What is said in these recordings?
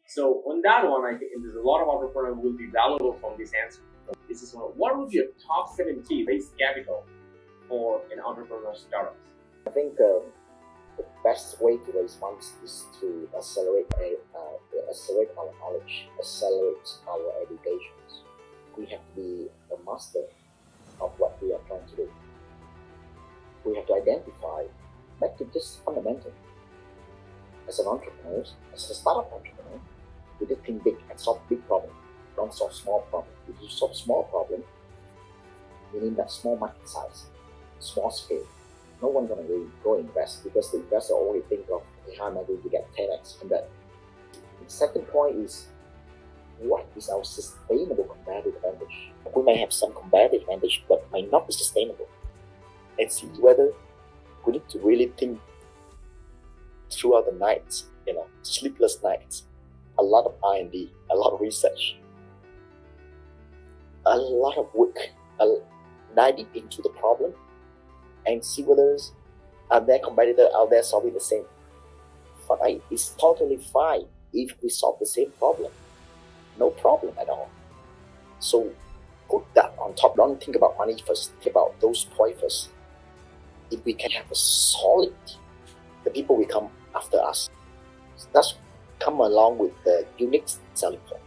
So on that one, I think there's a lot of entrepreneurs will be valuable from this answer. This is one. What would be your top 7 keys raise capital for an entrepreneur startup? I think the best way to raise funds is to accelerate our knowledge, accelerate our educations. We have to be a master of what we are trying to do. We have to identify, back to just fundamental. As an entrepreneur, as a startup entrepreneur, we just think big and solve big problems. Don't solve small problems. If you solve small problem, you need that small market size, small scale. No one's gonna really go invest because the investor already think of, okay, how am I going to get 10x, 100? The second point is, what is our sustainable competitive advantage? We may have some competitive advantage, but might not be sustainable. And see whether we need to really think throughout the nights, sleepless nights, a lot of R&D, a lot of research, a lot of work, diving into the problem and see whether are there competitors out there solving the same. Fine, it's totally fine if we solve the same problem. No problem at all. So put that on top. Don't think about money first. Think about those points first. If we can have a solid, the people will come after us. That's come along with the unique selling point.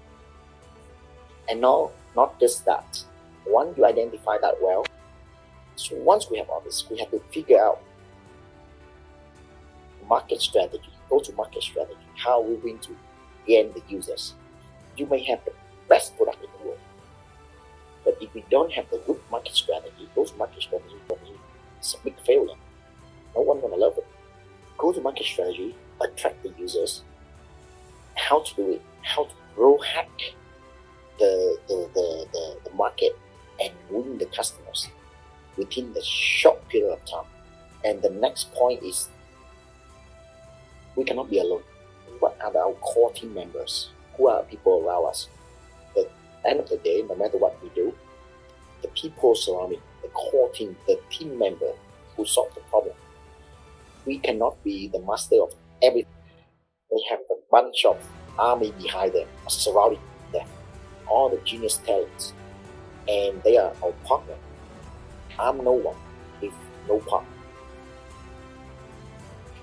And now, not just that. Once you identify that well, so once we have all this, we have to figure out market strategy, go-to-market strategy, how we're going to gain the users. You may have the best product in the world, but if we don't have the good market strategy, go-to-market strategy, it's a big failure. No one's gonna love it. Go-to-market strategy, attract the users. How to do it? How to grow hack the market and win the customers within the short period of time. And the next point is, we cannot be alone. What are our core team members? Who are people around us? At the end of the day, no matter what we do, the people surrounding, the core team, the team member who solve the problem. We cannot be the master of everything. We have a bunch of army behind them, surrounding them, all the genius talents, and they are our partner. I'm no one if no partner.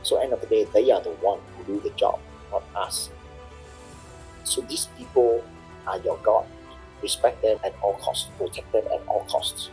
So end of the day, they are the one who do the job, not us. So these people are your God. Respect them at all costs. Protect them at all costs.